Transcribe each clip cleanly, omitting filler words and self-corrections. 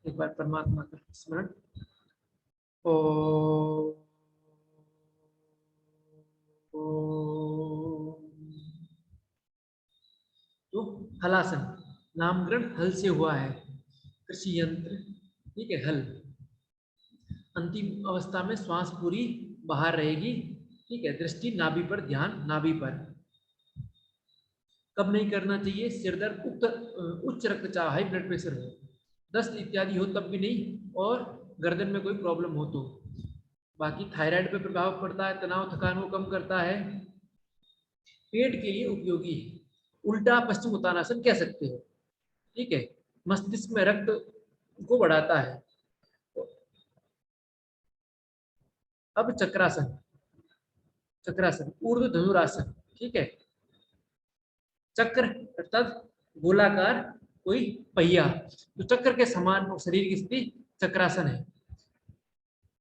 एक बार परमात्मा का स्मरण। ओ तो हलासन नामकरण हल से हुआ है, कृषि यंत्र, ठीक है, हल। अंतिम अवस्था में श्वास पूरी बाहर रहेगी, ठीक है। दृष्टि नाभि पर, ध्यान नाभि पर। कब नहीं करना चाहिए? सिरदर्द, उच्च रक्तचाप, हाई ब्लड प्रेशर हो, दस्त इत्यादि हो तब भी नहीं, और गर्दन में कोई प्रॉब्लम हो तो। बाकी थायराइड पे प्रभाव पड़ता है, तनाव थकान को कम करता है, पेट के लिए उपयोगी है। उल्टा पश्चिम उत्तानासन कह सकते हो, ठीक है। मस्तिष्क में रक्त को बढ़ाता है। अब चक्रासन, चक्रासन ऊर्ध्व धनुरासन, ठीक है। चक्र अर्थात गोलाकार कोई पहिया, तो चक्र के समान शरीर की स्थिति चक्रासन है।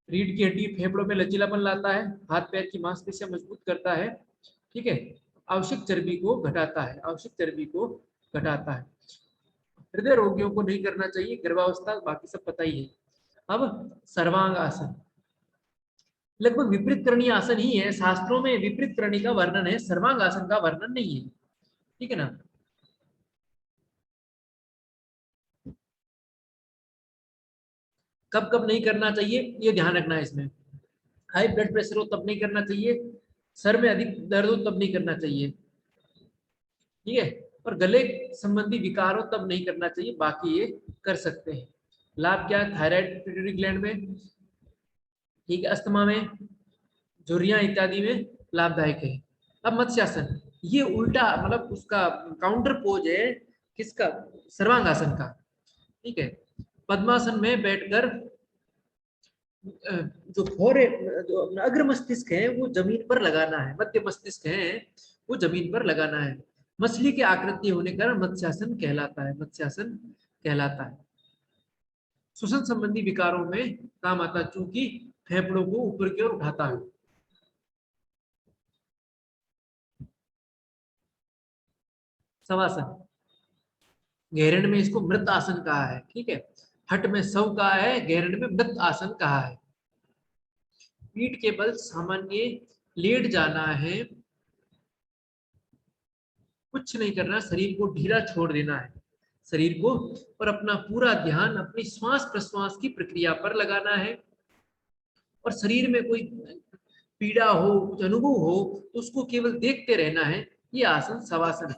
रीढ़ की हड्डी फेफड़ों में लचीलापन लाता है, हाथ पैर की मांसपेशियां मजबूत करता है, ठीक है। आवश्यक चर्बी को घटाता है, आवश्यक चर्बी को घटाता है। हृदय रोगियों को नहीं करना चाहिए, गर्भावस्था, बाकी सब पता ही है। अब सर्वांग आसन लगभग विपरीत करणीय आसन ही है, शास्त्रों में विपरीत करणी का वर्णन है, सर्वांग आसन का वर्णन नहीं है, ठीक है ना। कब कब नहीं करना चाहिए ये ध्यान रखना है इसमें। हाई ब्लड प्रेशर हो तब नहीं करना चाहिए, सर में अधिक दर्द हो तब नहीं करना चाहिए, ठीक है। और गले संबंधी विकार हो तब नहीं करना चाहिए, बाकी ये कर सकते हैं। लाभ क्या है? थायराइड, पिट्यूटरी ग्लैंड में, ठीक है, अस्थमा में, झुर्रियां इत्यादि में लाभदायक है। अब मत्स्यासन, ये उल्टा मतलब उसका काउंटर पोज है किसका? सर्वांगासन का, ठीक है। पद्मासन में बैठकर जो फोरे, जो अपना अग्र मस्तिष्क है वो जमीन पर लगाना है, मध्य मस्तिष्क है वो जमीन पर लगाना है। मछली की आकृति होने का मत्स्यासन कहलाता है, मत्स्यासन कहलाता है। श्वसन संबंधी विकारों में काम आता है, चूंकि फेफड़ों को ऊपर की ओर उठाता है। शवासन, गैरन में इसको मृत आसन कहा है, ठीक है। हट में शव कहा है, गैरन में मृत आसन कहा है। पीठ के बल सामान्य लेट जाना है, कुछ नहीं करना, शरीर को ढीला छोड़ देना है, शरीर को, और अपना पूरा ध्यान अपनी श्वास प्रश्वास की प्रक्रिया पर लगाना है। और शरीर में कोई पीड़ा हो, कुछ अनुभव हो तो उसको केवल देखते रहना है। ये आसन शवासन है।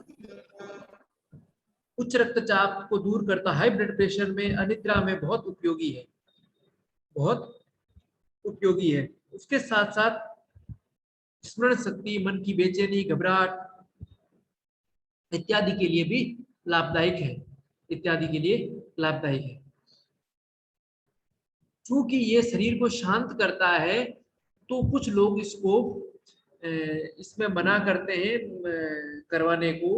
उच्च रक्तचाप को दूर करता, हाई ब्लड प्रेशर में, अनिद्रा में बहुत उपयोगी है, बहुत उपयोगी है। उसके साथ साथ स्मरण शक्ति, मन की बेचैनी, घबराहट इत्यादि के लिए भी लाभदायक है, इत्यादि के लिए लाभदायक है। चूंकि ये शरीर को शांत करता है तो कुछ लोग इसको इसमें मना करते हैं करवाने को,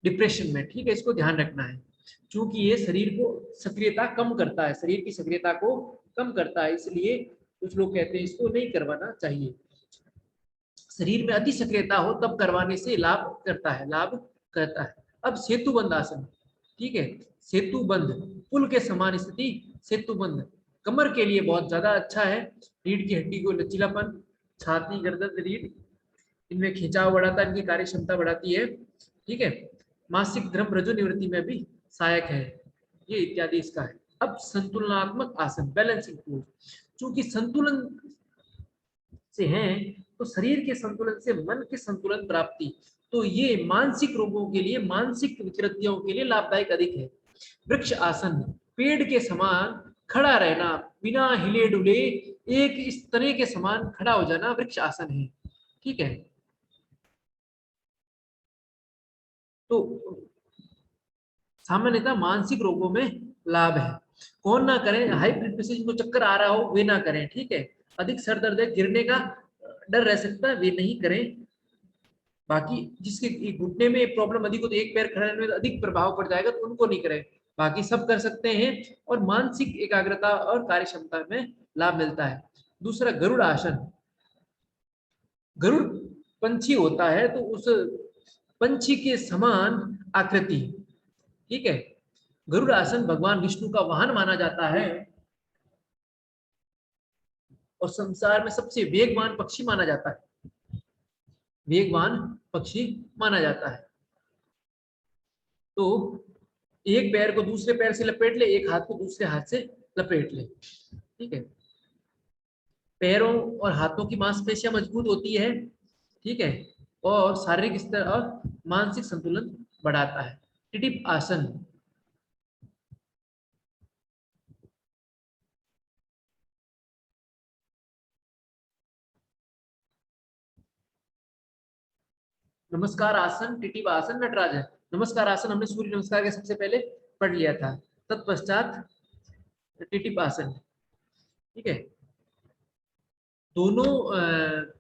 डिप्रेशन में, ठीक है। इसको ध्यान रखना है, क्योंकि ये शरीर को सक्रियता कम करता है, शरीर की सक्रियता को कम करता है, इसलिए कुछ लोग कहते हैं इसको नहीं करवाना चाहिए। शरीर में अति सक्रियता हो तब करवाने से लाभ करता है, लाभ करता है। अब सेतु बंद आसन, ठीक है। सेतु बंद, पुल के समान स्थिति, सेतु बंद कमर के लिए बहुत ज्यादा अच्छा है। रीढ़ की हड्डी को लचीलापन, छाती, गर्दन, रीढ़, इनमें खिंचाव बढ़ाता है, इनकी कार्य क्षमता बढ़ाती है, ठीक है। मासिक धर्म रजो निवृत्ति में भी सहायक है, ये इत्यादि इसका है। अब संतुलनात्मक आसन, बैलेंसिंग पोज, चूंकि संतुलन से हैं तो शरीर के संतुलन से मन के संतुलन प्राप्ति, तो ये मानसिक रोगों के लिए, मानसिक विकृतियों के लिए लाभदायक अधिक है। वृक्ष आसन, पेड़ के समान खड़ा रहना, बिना हिले डुले एक इस तने के समान खड़ा हो जाना वृक्ष आसन है, ठीक है। तो सामान्यतः मानसिक रोगों में लाभ है। कौन ना करें? हाई ब्लड प्रेशर, जिनको चक्कर आ रहा हो वे ना करें, ठीक है। अधिक सर दर्द है, गिरने का डर रह सकता है, वे नहीं करें। बाकी जिसके घुटने में प्रॉब्लम अधिक हो तो एक पैर खड़े रहने में अधिक प्रभाव पड़ जाएगा तो उनको नहीं करें, बाकी सब कर सकते हैं। और मानसिक एकाग्रता और कार्य क्षमता में लाभ मिलता है। दूसरा गरुड़ आसन, गरुड़ पंछी होता है तो उस पंछी के समान आकृति, ठीक है। गरुड़ आसन भगवान विष्णु का वाहन माना जाता है और संसार में सबसे वेगवान पक्षी माना जाता है, वेगवान पक्षी माना जाता है। तो एक पैर को दूसरे पैर से लपेट ले, एक हाथ को दूसरे हाथ से लपेट ले, ठीक है। पैरों और हाथों की मांसपेशियां मजबूत होती है, ठीक है, और शारीरिक स्तर और मानसिक संतुलन बढ़ाता है। टिटिप आसन, नमस्कार आसन, टिटिप आसन, नटराज है। नमस्कार आसन हमने सूर्य नमस्कार के सबसे पहले पढ़ लिया था, तत्पश्चात टिटिप आसन, ठीक है। दोनों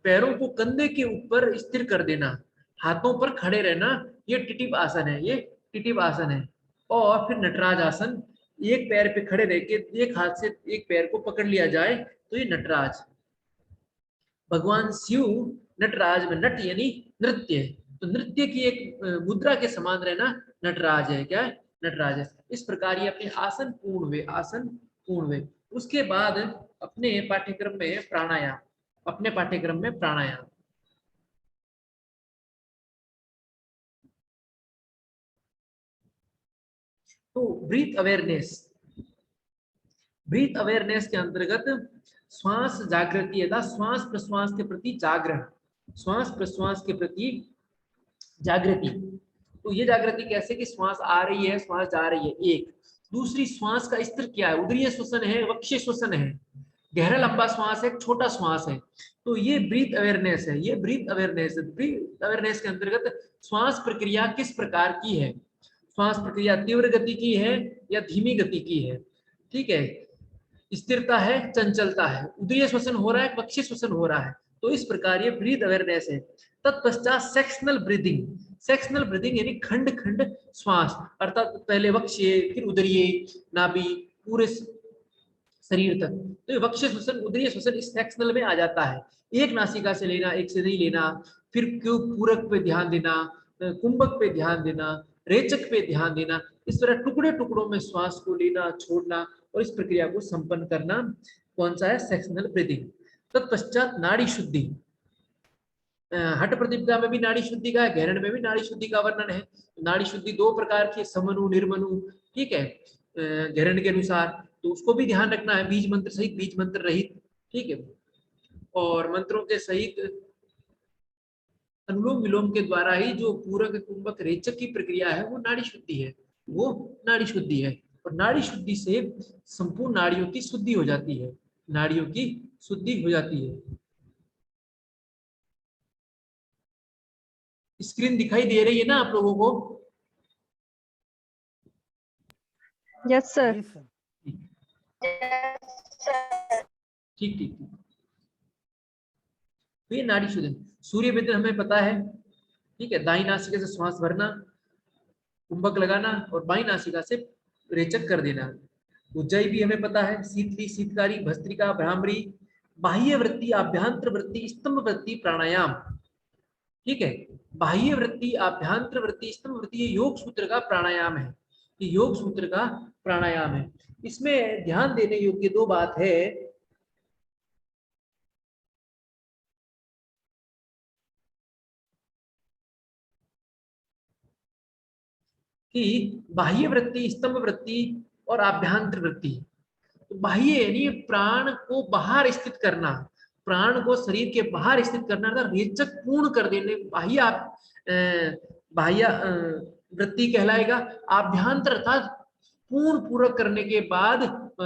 पैरों को कंधे के ऊपर स्थिर कर देना, हाथों पर खड़े रहना, ये टिटिप आसन है, ये टिटिप आसन है। और फिर नटराज आसन, एक पैर पे खड़े रह के एक हाथ से एक पैर को पकड़ लिया जाए तो ये नटराज। भगवान शिव नटराज में, नट यानी नृत्य, तो नृत्य की एक मुद्रा के समान रहना नटराज है। क्या है? नटराज है। इस प्रकार ये अपने आसन पूर्ण हुए, आसन पूर्ण हुए। उसके बाद अपने पाठ्यक्रम में प्राणायाम, अपने पाठ्यक्रम में प्राणायाम। तो ब्रीथ अवेयरनेस, ब्रीथ अवेयरनेस के अंतर्गत श्वास जागृति यथा श्वास प्रश्वास के प्रति जागरण, श्वास प्रश्वास के प्रति जागृति। तो ये जागृति कैसे कि श्वास आ रही है, श्वास जा रही है, एक। दूसरी, श्वास का स्तर क्या है, उदरीय श्वसन है, वक्षीय श्वसन है, गहरा लंबा श्वास है, छोटा श्वास है। तो ये ब्रीथ अवेयरनेस है, ये ब्रीथ अवेयरनेस है। ब्रीथ अवेयरनेस के अंतर्गत श्वास प्रक्रिया किस प्रकार की है, श्वास प्रक्रिया तीव्र गति की है या धीमी गति की है, ठीक है, स्थिरता है, चंचलता है, उदरीय श्वसन हो रहा है, वक्षीय श्वसन हो रहा है। तो इस प्रकार ये ब्रीथ अवेयरनेस है। तत्पश्चात सेक्शनल ब्रीदिंग, सेक्शनल ब्रीदिंग यानी खंड खंड श्वास, अर्थात पहले वक्षीय, फिर उदरीय, नाभि, पूरे शरीर तक। तो ये वक्षीय श्वसन, उदरीय श्वसन इस सेक्शनल में आ जाता है। एक नासिका से लेना, एक से नहीं लेना, फिर क्यों पूरक पे ध्यान देना, कुंभक पे ध्यान देना, रेचक पे ध्यान देना, इस तरह टुकड़े टुकड़ों में श्वास को लेना, छोड़ना और इस प्रक्रिया को संपन्न करना, कौन सा है? Sectional breathing. तत्पश्चात नाड़ी शुद्धि, हठ प्रतिपदा में भी नाड़ी शुद्धि का है, गहरण में भी नाड़ी शुद्धि का वर्णन है। नाड़ी शुद्धि दो प्रकार की, समनु निर्मनु, ठीक है, गहरण के अनुसार। तो उसको भी ध्यान रखना है, बीज मंत्र सहित, बीज मंत्र रहित, ठीक है, और मंत्रों के सहित अनुलोम विलोम के द्वारा ही जो पूरक कुंभक रेचक की प्रक्रिया है वो नाड़ी शुद्धि है, वो नाड़ी शुद्धि है। और नाड़ी शुद्धि से संपूर्ण नाड़ियों की शुद्धि हो जाती है, नाड़ियों की शुद्धि हो जाती है। स्क्रीन दिखाई दे रही है ना आप लोगों को? Yes sir. ठीक ठीक ठीक। तो ये नाड़ी शुद्धि, सूर्य मंत्र हमें पता है, ठीक है, दाई नासिका से श्वास भरना, कुंभक लगाना और बाई नासिका से रेचक कर देना। उज्जयी भी हमें पता है, शीतली, शीतकारी, भस्त्रिका, भ्रामरी, बाह्य वृत्ति, आभ्यंतर वृत्ति, स्तंभ वृत्ति, प्राणायाम, ठीक है। बाह्य वृत्ति, आभ्यंतर वृत्ति, स्तंभ वृत्ति, ये योग सूत्र का प्राणायाम है, ये योग सूत्र का प्राणायाम है। इसमें ध्यान देने योग्य दो बात है कि बाह्य वृत्ति, स्तंभ वृत्ति और आभ्यंतर वृत्ति। तो बाह्य यानी प्राण को बाहर स्थित करना, प्राण को शरीर के बाहर स्थित करना, रेचक पूर्ण कर देने, बाह्य बाह्य वृत्ति कहलाएगा। आभ्यंतर अर्थात पूर्ण पूरक करने के बाद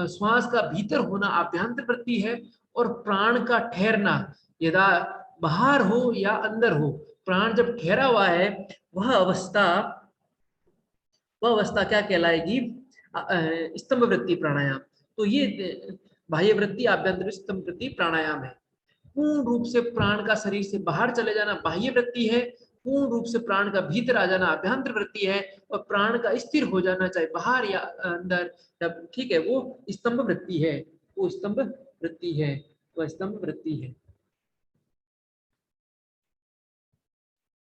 श्वास का भीतर होना आभ्यंतर वृत्ति है। और प्राण का ठहरना, यदा बाहर हो या अंदर हो, प्राण जब ठहरा हुआ है वह अवस्था क्या कहलाएगी? स्तंभ वृत्ति प्राणायाम। तो ये बाह्य वृत्ति, आभ्यंतर स्तंभ वृत्ति प्राणायाम है। पूर्ण रूप से प्राण का शरीर से बाहर चले जाना बाह्य वृत्ति है, पूर्ण रूप से प्राण का भीतर आ जाना आभ्यंतर वृत्ति है, और प्राण का स्थिर हो जाना चाहे बाहर या अंदर, ठीक है, वो स्तंभ वृत्ति है, वो स्तंभ वृत्ति है, वह स्तंभ वृत्ति है।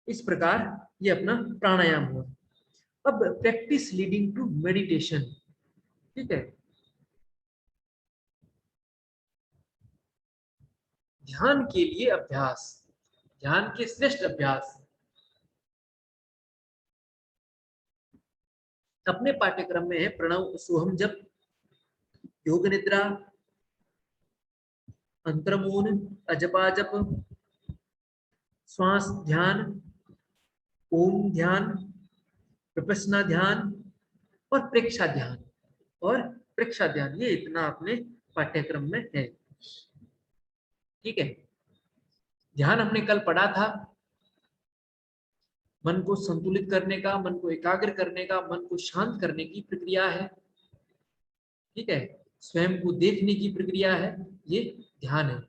इस प्रकार ये अपना प्राणायाम हुआ। अब प्रैक्टिस लीडिंग टू मेडिटेशन, ठीक है। ध्यान के लिए अभ्यास, ध्यान के श्रेष्ठ अभ्यास। अपने पाठ्यक्रम में है प्रणव सोहम जप, योग निद्रा, अंतर्मौन, अजपा जप, श्वास ध्यान, ओम ध्यान, विपश्यना ध्यान और प्रेक्षा ध्यान। और प्रेक्षा ध्यान ये इतना अपने पाठ्यक्रम में है, ठीक है। ध्यान हमने कल पढ़ा था, मन को संतुलित करने का, मन को एकाग्र करने का, मन को शांत करने की प्रक्रिया है, ठीक है। स्वयं को देखने की प्रक्रिया है, ये ध्यान है।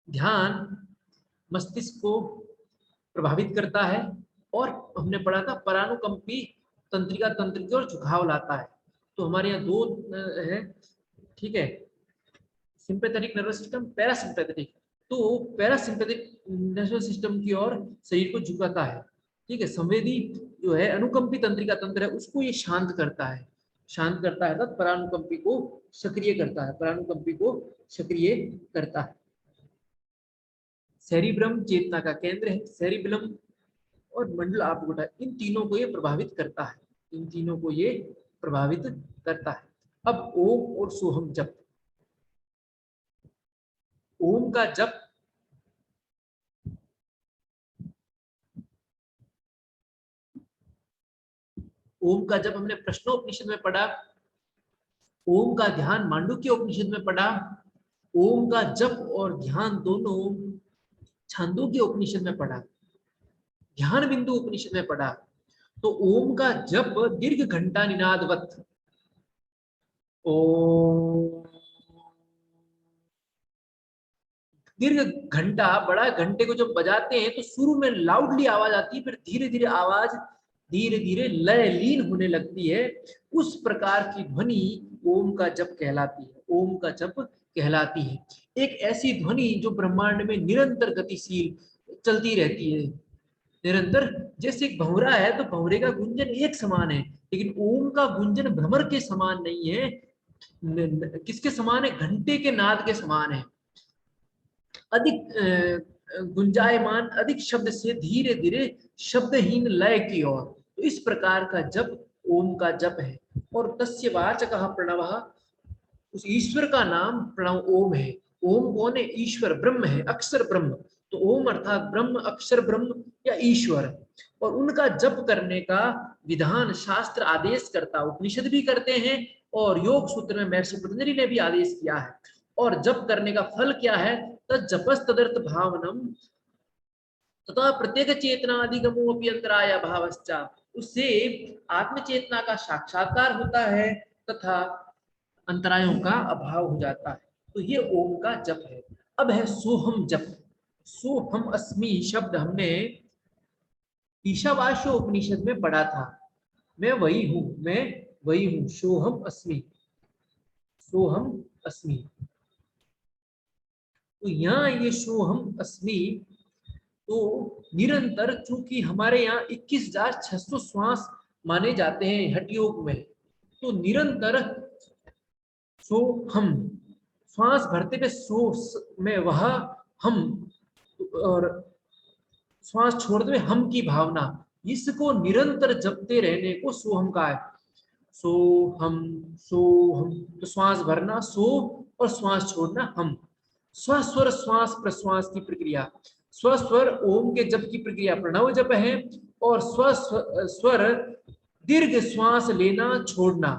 ध्यान मस्तिष्क को प्रभावित करता है और हमने पढ़ा था परानुकंपी तंत्रिका तंत्र की ओर झुकाव लाता है। तो हमारे यहाँ दो है, ठीक है, सिंपैथेटिक नर्वस सिस्टम, पैरासिम्पैथेटिक। तो पैरासिम्पैथिक नर्वस सिस्टम की ओर शरीर को झुकाता है, ठीक है। संवेदी जो है अनुकंपी तंत्रिका तंत्र है, उसको ये शांत करता है, शांत करता है अर्थात परानुकंपी को सक्रिय करता है, परानुकंपी को सक्रिय करता है। सेरिब्रम चेतना का केंद्र है, सेरिब्रम और मंडल ऑब्लिंगुटा, इन तीनों को ये प्रभावित करता है, इन तीनों को ये प्रभावित करता है। अब ओम और सोहम जप। ओम का जप ओम का जप हमने प्रश्नोपनिषद में पढ़ा, ओम का ध्यान मांडुक्य उपनिषद में पढ़ा, ओम का जप और ध्यान दोनों छांदोग्य उपनिषद में पढ़ा, ध्यान बिंदु उपनिषद में पढ़ा। तो ओम का जप दीर्घ घंटा निनादवत, ओम, दीर्घ घंटा, बड़ा घंटे को जब बजाते हैं तो शुरू में लाउडली आवाज आती है, फिर धीरे धीरे आवाज धीरे धीरे लय लीन होने लगती है। उस प्रकार की ध्वनि ओम का जप कहलाती है, ओम का जप कहलाती है। एक ऐसी ध्वनि जो ब्रह्मांड में निरंतर गतिशील चलती रहती है, निरंतर। जैसे एक भंवरा है तो भंवरे का गुंजन एक समान है, लेकिन ओम का गुंजन भ्रमर के समान नहीं है। किसके समान है? घंटे के नाद के समान है। अधिक गुंजायमान, अधिक शब्द से धीरे धीरे शब्दहीन लय की ओर। तो इस प्रकार का जप ओम का जप है। और तस्य वाचकः प्रणवः, उस ईश्वर का नाम प्रणव ओम है। ओम कौन है? ईश्वर, ब्रह्म है, अक्षर ब्रह्म। तो ओम अर्थात ब्रह्म, अक्षर ब्रह्म या ईश्वर। और उनका जप करने का विधान शास्त्र आदेश करता, उपनिषद भी करते हैं और योग सूत्र में महर्षि पतंजलि ने भी आदेश किया है। और जप करने का फल क्या है? तज्जपस तदर्थ भावनम तथा प्रत्येक चेतना अधिगमो अपि अंतराय भावश्च, उससे आत्म चेतना का साक्षात्कार होता है तथा अंतरायों का अभाव हो जाता है। तो ये ओम का जप है। अब है सोहम जप। सोहम अस्मि शब्द हमने ईशावास्य उपनिषद में पढ़ा था। मैं वही हूं, मैं वही हूं, सोहम अस्मि, सोहम अस्मि। तो यहाँ ये सोहम अस्मि तो निरंतर, चूंकि हमारे यहाँ 21,600 श्वास माने जाते हैं हठ योग में, तो निरंतर सो हम, श्वास भरते हुए सो में वह हम, और श्वास छोड़ते हुए हम की भावना, इसको निरंतर जपते रहने को सोहम का है। सोहम, सोहम, तो श्वास भरना सो और श्वास छोड़ना हम। स्वस्वर श्वास प्रश्वास की प्रक्रिया, स्वस्वर ओम के जप की प्रक्रिया प्रणव जप है, और स्वर दीर्घ श्वास लेना छोड़ना,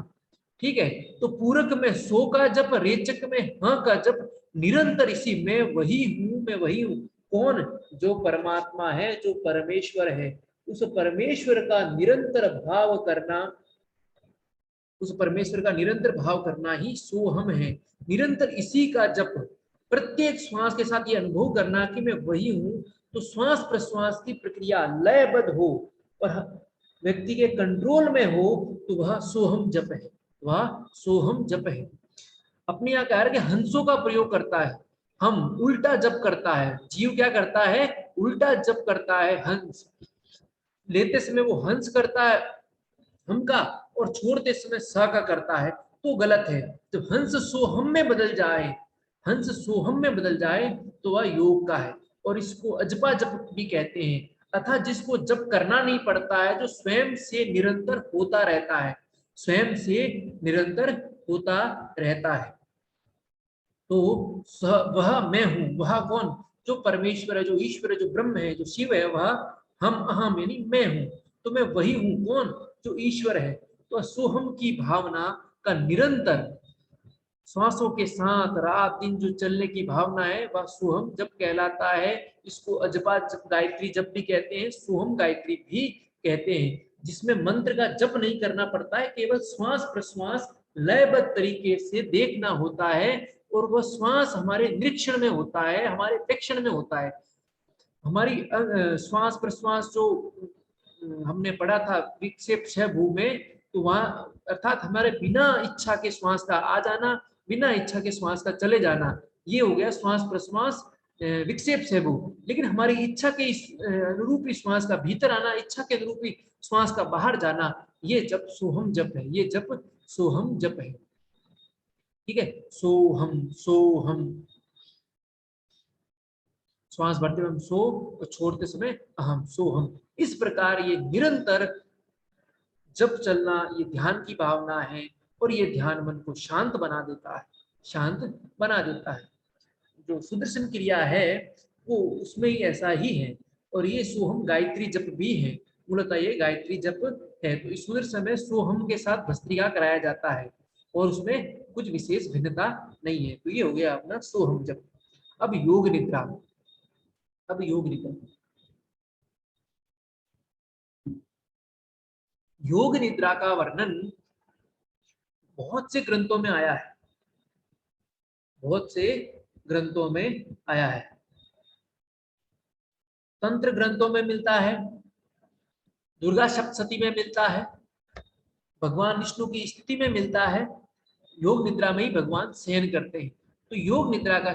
ठीक है। तो पूरक में सो का जप, रेचक में हाँ का जप, निरंतर इसी मैं वही हूं, मैं वही हूं। कौन? जो परमात्मा है, जो परमेश्वर है, उस परमेश्वर का निरंतर भाव करना, उस परमेश्वर का निरंतर भाव करना ही सोहम है। निरंतर इसी का जप, प्रत्येक श्वास के साथ ये अनुभव करना कि मैं वही हूं। तो श्वास प्रश्वास की प्रक्रिया लयबद्ध हो और व्यक्ति के कंट्रोल में हो, तो वह सोहम जप है, वह सोहम जप है। अपने यहाँ कह रहे कि हंसों का प्रयोग करता है। हम उल्टा जप करता है, जीव क्या करता है, उल्टा जप करता है। हंस लेते समय वो हंस करता है हम का, और छोड़ते समय स का करता है, तो गलत है। जब हंस सोहम में बदल जाए, हंस सोहम में बदल जाए तो वह योग का है, और इसको अजपा जप भी कहते हैं। अर्थात जिसको जप करना नहीं पड़ता है, जो स्वयं से निरंतर होता रहता है, स्वयं से निरंतर होता रहता है। तो वह मैं हूं, वह कौन, जो परमेश्वर है, जो ईश्वर है, जो ब्रह्म है, जो शिव है, वह हम अहम यानी मैं हूं। तो मैं वही हूं, कौन, जो ईश्वर है। तो सोहम की भावना का निरंतर श्वासों के साथ रात दिन जो चलने की भावना है, वह सोहम जप कहलाता है। इसको अजपा जप, गायत्री जप भी कहते हैं, सोहम गायत्री भी कहते हैं, जिसमें मंत्र का जप नहीं करना पड़ता है, केवल श्वास प्रश्वास लयबद्ध तरीके से देखना होता है, और वह श्वास हमारे निरीक्षण में होता है, हमारे प्रेक्षण में होता है। हमारी श्वास प्रश्वास जो हमने पढ़ा था विक्षेप 6 भू में, तो वहां अर्थात हमारे बिना इच्छा के श्वास का आ जाना, बिना इच्छा के श्वास का चले जाना, ये हो गया श्वास प्रश्वास विक्षेप 6 भू। लेकिन हमारी इच्छा के अनुरूप ही श्वास का भीतर आना, इच्छा के अनुरूप ही श्वास का बाहर जाना, ये जप सोहम जप है, ये जप सोहम जप है। ठीक है, सोहम सोहम, श्वास भरते हुए हम सो और छोड़ते समय अहम सोहम। इस प्रकार ये निरंतर जब चलना, ये ध्यान की भावना है, और ये ध्यान मन को शांत बना देता है, शांत बना देता है। जो सुदर्शन क्रिया है वो उसमें ही ऐसा ही है, और ये सोहम गायत्री जप भी है, मूलतः ये गायत्री जप है। तो इस सुदर्शन में सोहम के साथ भस्त्रिका कराया जाता है, और उसमें कुछ विशेष भिन्नता नहीं है। तो ये हो गया अपना सोहम जप। अब योग निद्रा, अब योग निद्रा, योग निद्रा का वर्णन बहुत से ग्रंथों में आया है, बहुत से ग्रंथों में आया है। तंत्र ग्रंथों में मिलता है, दुर्गा सप्तशती में मिलता है, भगवान विष्णु की स्थिति में मिलता है, योग निद्रा में ही भगवान शयन करते हैं। तो योग निद्रा का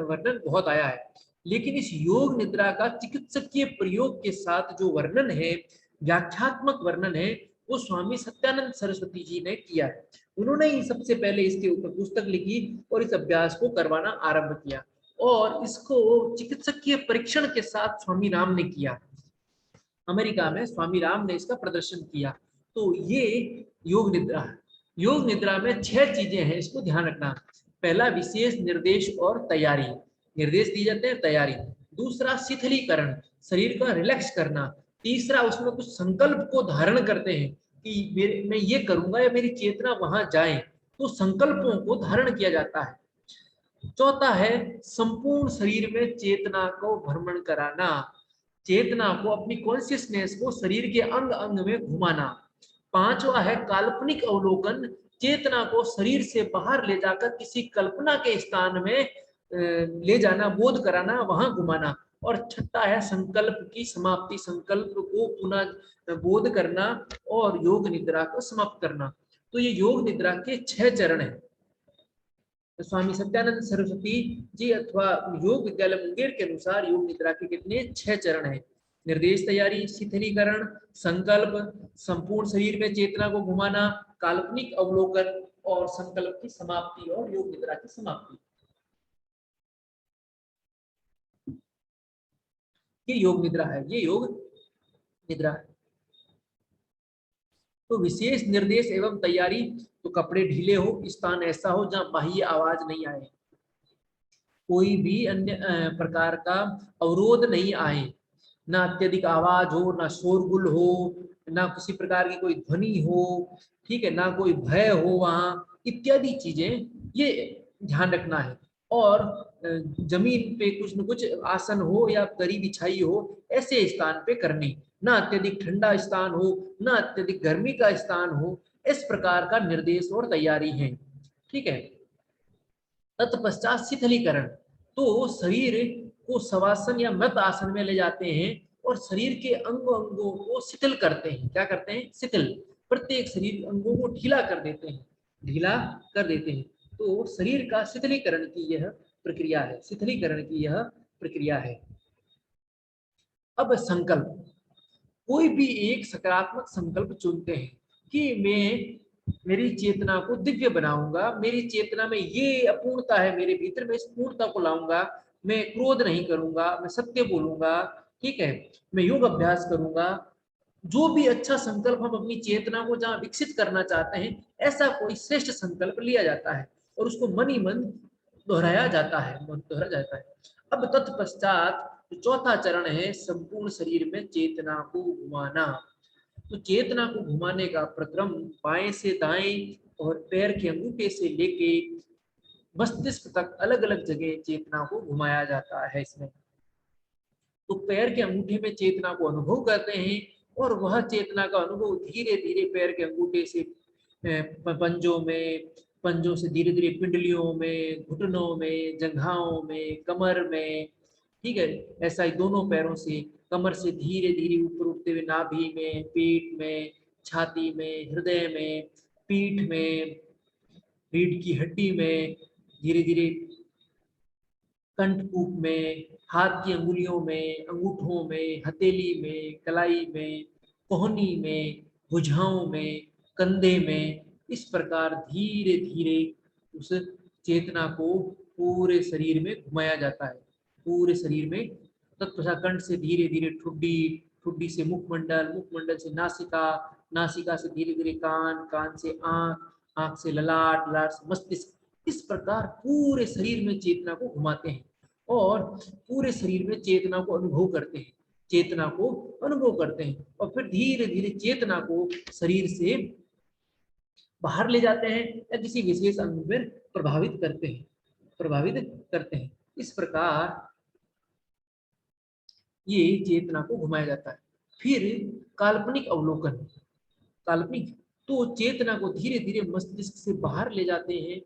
वर्णन बहुत आया है, लेकिन इस योग निद्रा का चिकित्सकीय प्रयोग के साथ जो वर्णन है, व्याख्यात्मक वर्णन है, वो स्वामी सत्यानंद सरस्वती जी ने किया है। उन्होंने ही सबसे पहले इसके ऊपर पुस्तक लिखी और इस अभ्यास को करवाना आरंभ किया, और इसको चिकित्सकीय परीक्षण के साथ स्वामी राम ने किया। अमेरिका में स्वामी राम ने इसका प्रदर्शन किया। तो ये योग निद्रा है। योग निद्रा में 6 चीजें हैं, इसको ध्यान रखना। पहला विशेष निर्देश और तैयारी, निर्देश दिए जाते हैं, तैयारी। दूसरा शिथिलीकरण, शरीर का रिलैक्स करना। तीसरा उसमें कुछ संकल्प को धारण करते हैं कि मैं ये करूंगा, या मेरी चेतना वहां जाए, तो संकल्पों को धारण किया जाता है। चौथा है संपूर्ण शरीर में चेतना को भ्रमण कराना, चेतना को, अपनी कॉन्शियसनेस को शरीर के अंग अंग में घुमाना। पांचवा है काल्पनिक अवलोकन, चेतना को शरीर से बाहर ले जाकर किसी कल्पना के स्थान में ले जाना, बोध कराना, वहां घुमाना। और छठा है संकल्प की समाप्ति, संकल्प को पुनः बोध करना और योग निद्रा को समाप्त करना। तो ये योग निद्रा के 6 चरण हैं। स्वामी सत्यानंद सरस्वती जी अथवा योग विद्यालय मुंगेर के अनुसार योग निद्रा के कितने 6 चरण हैं। निर्देश तैयारी, शिथिलीकरण, संकल्प, संपूर्ण शरीर में चेतना को घुमाना, काल्पनिक अवलोकन, और संकल्प की समाप्ति और योग निद्रा की समाप्ति। ये योग निद्रा है, ये योग निद्रा है। तो विशेष निर्देश एवं तैयारी, तो कपड़े ढीले हो, स्थान ऐसा हो जहां बाह्य आवाज नहीं आए, कोई भी अन्य प्रकार का अवरोध नहीं आए, ना अत्यधिक आवाज हो, ना शोरगुल हो, ना किसी प्रकार की कोई ध्वनि हो, ठीक है, ना कोई भय हो वहां, इत्यादि चीजें ये ध्यान रखना है। और जमीन पे कुछ न कुछ आसन हो या दरी बिछाई हो, ऐसे स्थान पे करनी, ना अत्यधिक ठंडा स्थान हो, ना अत्यधिक गर्मी का स्थान हो, इस प्रकार का निर्देश और तैयारी है। ठीक है, तत्पश्चात शिथिलीकरण, तो शरीर को शवासन या मृत आसन में ले जाते हैं और शरीर के अंगों अंगों को शिथिल करते हैं। क्या करते हैं? शिथिल, प्रत्येक शरीर अंगों को ढीला कर देते हैं, ढीला कर देते हैं। तो शरीर का शिथिलीकरण की यह प्रक्रिया है, शिथिलीकरण की यह प्रक्रिया है। अब संकल्प, कोई भी एक सकारात्मक संकल्प चुनते हैं कि मैं मेरी चेतना को दिव्य बनाऊंगा, मेरी चेतना में ये अपूर्णता है मेरे भीतर, मैं इस पूर्णता को लाऊंगा, मैं क्रोध नहीं करूंगा, मैं सत्य बोलूंगा, ठीक है, मैं योग अभ्यास करूंगा। जो भी अच्छा संकल्प हम अपनी चेतना को जहाँ विकसित करना चाहते हैं, ऐसा कोई श्रेष्ठ संकल्प लिया जाता है और उसको मन ही मन दोहराया जाता है, मन दोहराया जाता है। अब तत्पश्चात जो चौथा चरण है, संपूर्ण शरीर में चेतना को घुमाना। तो चेतना को घुमाने का प्रक्रम बाएं से दाएं और पैर के अंगूठे से लेके मस्तिष्क तक अलग अलग जगह चेतना को घुमाया जाता है। इसमें तो पैर के अंगूठे में चेतना को अनुभव करते हैं और वह चेतना का अनुभव धीरे धीरे पैर के अंगूठे से पंजों से धीरे धीरे पिंडलियों में, घुटनों में, जंघाओं में, कमर में, ठीक है, ऐसा ही दोनों पैरों से, कमर से धीरे धीरे ऊपर उठते हुए नाभि में, पेट में, छाती में, हृदय में, पीठ में, रीढ़ की हड्डी में, धीरे धीरे कंठकूप में, हाथ की अंगुलियों में, अंगूठों में, हथेली में, कलाई में, कोहनी में, भुजाओं में, कंधे में, इस प्रकार धीरे धीरे उस चेतना को पूरे शरीर में घुमाया जाता है, पूरे शरीर में। तत्पश्चात कंठ से धीरे धीरे ठुड्डी, ठुड्डी से मुखमंडल, मुखमंडल से नासिका, नासिका से धीरे धीरे कान, कान से आंख, आंख से ललाट, ललाट से मस्तिष्क। इस प्रकार पूरे शरीर में चेतना को घुमाते हैं और पूरे शरीर में चेतना को अनुभव करते हैं, चेतना को अनुभव करते हैं और फिर धीरे धीरे चेतना को शरीर से बाहर ले जाते हैं या किसी विशेष अंग में प्रभावित करते हैं, प्रभावित करते हैं। इस प्रकार ये चेतना को घुमाया जाता है। फिर काल्पनिक अवलोकन, काल्पनिक, तो चेतना को धीरे धीरे मस्तिष्क से बाहर ले जाते हैं,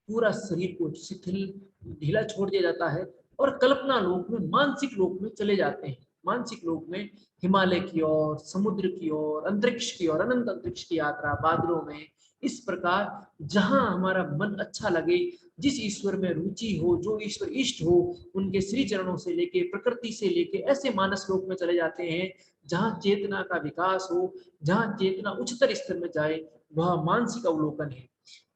पूरा शरीर को शिथिल ढीला छोड़ दिया जाता है और कल्पना लोक में, मानसिक लोक में चले जाते हैं। मानसिक लोक में हिमालय की ओर, समुद्र की ओर, अंतरिक्ष की ओर, अनंत अंतरिक्ष की यात्रा, बादलों में। इस प्रकार जहां हमारा मन अच्छा लगे, जिस ईश्वर में रुचि हो, जो ईश्वर इष्ट हो, उनके श्री चरणों से लेके, प्रकृति से लेके, ऐसे मानस लोक में चले जाते हैं जहां चेतना का विकास हो, जहां चेतना उच्चतर स्तर में जाए, वह मानसिक अवलोकन है।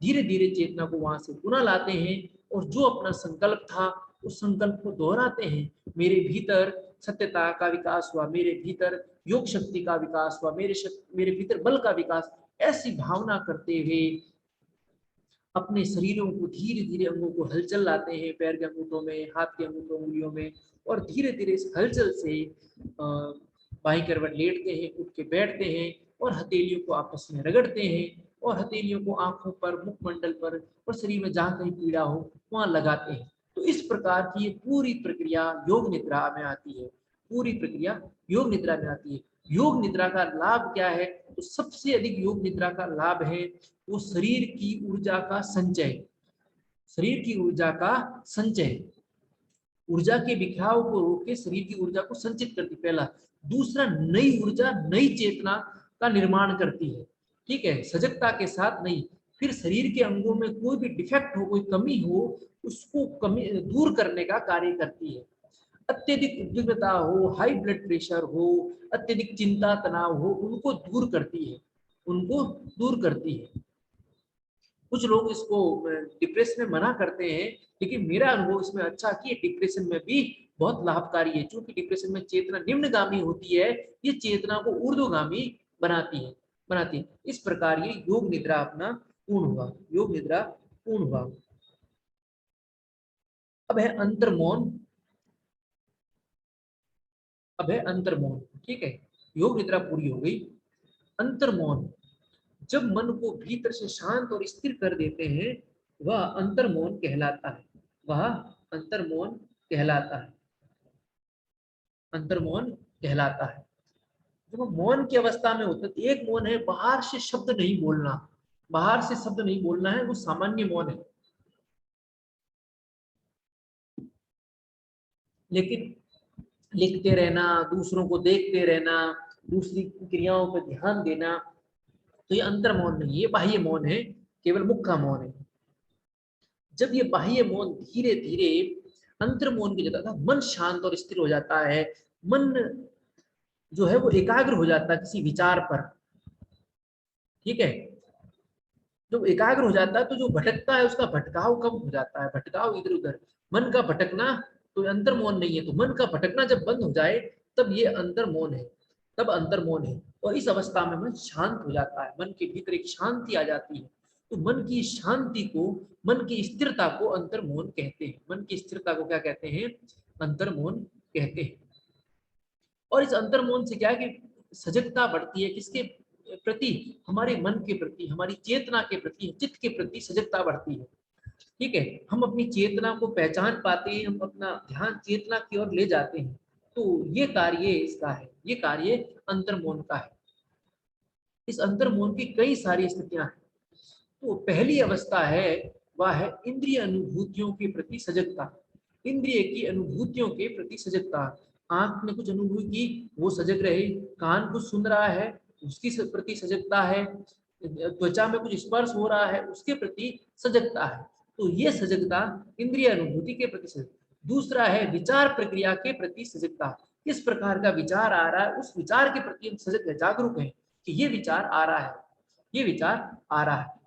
धीरे धीरे चेतना को वहां से पुनः लाते हैं और जो अपना संकल्प था उस संकल्प को दोहराते हैं। मेरे भीतर सत्यता का विकास हुआ, मेरे भीतर योग शक्ति का विकास हुआ, मेरे भीतर बल का विकास, ऐसी भावना करते हुए अपने शरीरों को धीरे धीरे अंगों को हलचल लाते हैं, पैर के अंगूठों में, हाथ के अंगूठों, उंगलियों में, और धीरे धीरे इस हलचल से बाईं करवट लेटते हैं, उठ के बैठते हैं और हथेलियों को आपस में रगड़ते हैं और हथेलियों को आंखों पर, मुखमंडल पर और शरीर में जहां कहीं पीड़ा हो वहां लगाते हैं। तो इस प्रकार की ये पूरी प्रक्रिया योग निद्रा में आती है, पूरी प्रक्रिया योग निद्रा में आती है। योग निद्रा का लाभ क्या है? तो सबसे अधिक योग निद्रा का लाभ है वो शरीर की ऊर्जा का संचय, शरीर की ऊर्जा का संचय, ऊर्जा के बिखराव को रोक के शरीर की ऊर्जा को संचित करती, पहला। दूसरा, नई ऊर्जा, नई चेतना का निर्माण करती है, ठीक है, सजगता के साथ नहीं। फिर शरीर के अंगों में कोई भी डिफेक्ट हो, कोई कमी हो, उसको कमी दूर करने का कार्य करती है। अत्यधिक उद्विग्नता हो, हाई ब्लड प्रेशर हो, अत्यधिक चिंता तनाव हो, उनको दूर करती है, उनको दूर करती है। कुछ लोग इसको डिप्रेशन में मना करते हैं, लेकिन मेरा अनुभव इसमें अच्छा कि डिप्रेशन में भी बहुत लाभकारी है, क्योंकि डिप्रेशन में चेतना निम्नगामी होती है, ये चेतना को ऊर्ध्वगामी बनाती है, बनाती है। इस प्रकार ये योग निद्रा अपना पूर्ण हुआ, योग निद्रा पूर्ण हुआ। अब है अंतर्मौन, अब है अंतर्मौन, ठीक है, योग निद्रा पूरी हो गई। अंतर्मौन, जब मन को भीतर से शांत और स्थिर कर देते हैं, वह अंतर्मौन कहलाता है, वह अंतर्मौन कहलाता है, अंतर्मौन कहलाता है। जब हम मौन की अवस्था में होते हैं, एक मौन है बाहर से शब्द नहीं बोलना, बाहर से शब्द नहीं बोलना है, वो सामान्य मौन है। लेकिन लिखते रहना, दूसरों को देखते रहना, दूसरी क्रियाओं पर ध्यान देना, तो ये अंतर मौन नहीं है, ये बाह्य मौन है, केवल मुख का मौन है। जब ये बाह्य मौन धीरे धीरे अंतर मौन की जगह मन शांत और स्थिर हो जाता है, मन जो है वो एकाग्र हो जाता है किसी विचार पर, ठीक है। जब एकाग्र हो जाता है तो जो भटकता है उसका भटकाव कम हो जाता है, भटकाव इधर उधर, मन का भटकना, तो अंतर मौन नहीं है, तो मन का भटकना जब बंद हो जाए तब ये अंतर मौन है, तब अंतर मौन है। और इस अवस्था में मन शांत हो जाता है, मन के भीतर एक शांति आ जाती है। तो मन की शांति को, मन की स्थिरता को अंतर मौन कहते हैं। मन की स्थिरता को क्या कहते हैं? अंतर मौन कहते हैं। और इस अंतर मौन से क्या है कि सजगता बढ़ती है, किसके प्रति? हमारे मन के प्रति, हमारी चेतना के प्रति, चित्त के प्रति सजगता बढ़ती है, ठीक है। हम अपनी चेतना को पहचान पाते हैं, हम अपना ध्यान चेतना की ओर ले जाते हैं। तो ये कार्य इसका है, ये कार्य अंतर्मौन का है। इस अंतर्मौन की कई सारी स्थितियां हैं। तो पहली अवस्था है वह है इंद्रिय अनुभूतियों के प्रति सजगता। इंद्रिय की अनुभूतियों के प्रति सजगता। आंख ने कुछ अनुभूति की, वो सजग रहे। कान कुछ सुन रहा है, उसकी प्रति सजगता है। त्वचा में कुछ स्पर्श हो रहा है, उसके प्रति सजगता है। तो ये सजगता इंद्रिय अनुभूति के प्रति सजगता। दूसरा है विचार प्रक्रिया के प्रति सजगता। किस प्रकार का विचार आ रहा है, उस विचार के प्रति हम सजग है, जागरूक हैं कि ये विचार आ रहा है, ये विचार आ रहा है।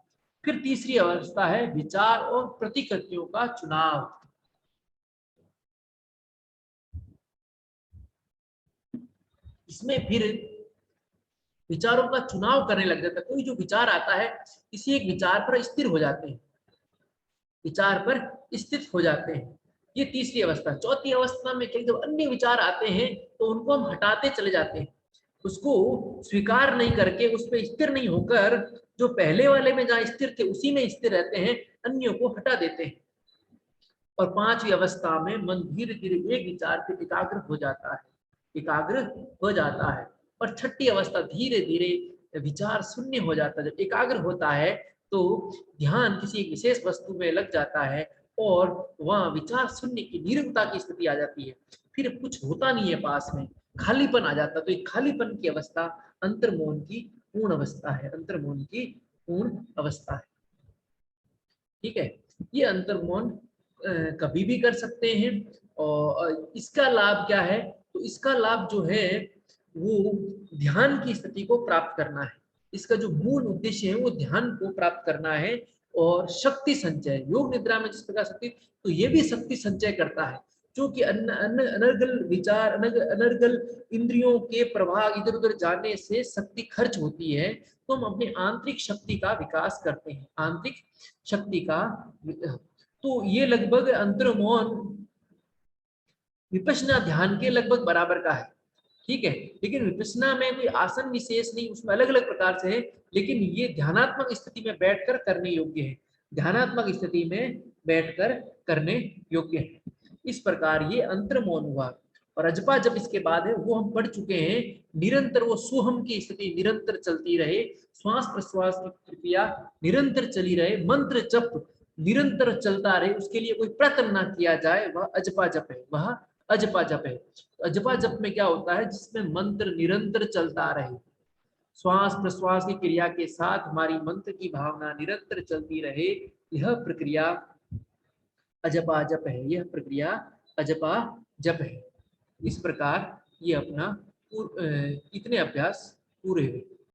फिर तीसरी अवस्था है विचार और प्रतिकृतियों का चुनाव। इसमें फिर विचारों का चुनाव करने लग जाता है। कोई जो विचार आता है, किसी एक विचार पर स्थिर हो जाते हैं, विचार पर स्थित हो जाते हैं। ये तीसरी अवस्था। चौथी अवस्था में क्या, जब अन्य विचार आते हैं तो उनको हम हटाते चले जाते हैं, उसको स्वीकार नहीं करके, उस पर स्थिर नहीं होकर, जो पहले वाले में जहाँ स्थिर थे उसी में स्थिर रहते हैं, अन्यों को हटा देते हैं। और पांचवी अवस्था में मन धीरे धीरे एक विचार पे एकाग्र हो जाता है, एकाग्र हो जाता है। और छठी अवस्था धीरे धीरे विचार शून्य हो जाता है। जब एकाग्र होता है तो ध्यान किसी एक विशेष वस्तु में लग जाता है और वह विचार शून्य की निरवता की स्थिति आ जाती है। फिर कुछ होता नहीं है पास में, खालीपन आ जाता है। तो एक खालीपन की अवस्था अंतर्मौन की पूर्ण अवस्था है, अंतर्मौन की पूर्ण अवस्था है, ठीक है। ये अंतर्मौन कभी भी कर सकते हैं। और इसका लाभ क्या है? तो इसका लाभ जो है वो ध्यान की स्थिति को प्राप्त करना है। इसका जो मूल उद्देश्य है वो ध्यान को प्राप्त करना है और शक्ति संचय। योग निद्रा में जिस प्रकार शक्ति, तो ये भी शक्ति संचय करता है। क्योंकि अनर्गल विचार, अनर्गल इंद्रियों के प्रभाव इधर उधर जाने से शक्ति खर्च होती है, तो हम अपनी आंतरिक शक्ति का विकास करते हैं, आंतरिक शक्ति का। तो ये लगभग अंतर्मौन विपश्यना ध्यान के लगभग बराबर का है, ठीक है। लेकिन विपश्यना में कोई आसन विशेष नहीं, उसमें अलग अलग प्रकार से है, लेकिन ये ध्यानात्मक स्थिति में बैठकर करने योग्य है, ध्यानात्मक स्थिति में बैठकर करने योग्य है। इस प्रकार ये अंतर्मौन हुआ। और अजपा जब इसके बाद है वो हम पढ़ चुके हैं। निरंतर वो सुहम की स्थिति निरंतर चलती रहे, श्वास प्रश्वास की प्रक्रिया निरंतर चली रहे, मंत्र जप निरंतर चलता रहे, उसके लिए कोई प्रयत्न ना किया जाए, वह अजपा जप है, वह अजपा जप है। अजपा जप में क्या होता है? जिसमें मंत्र निरंतर चलता रहे, श्वास प्रश्वास की क्रिया के साथ हमारी मंत्र की भावना निरंतर चलती रहे, यह प्रक्रिया अजपा जप है, यह प्रक्रिया अजपा जप है। इस प्रकार ये अपना इतने अभ्यास पूरे हुए।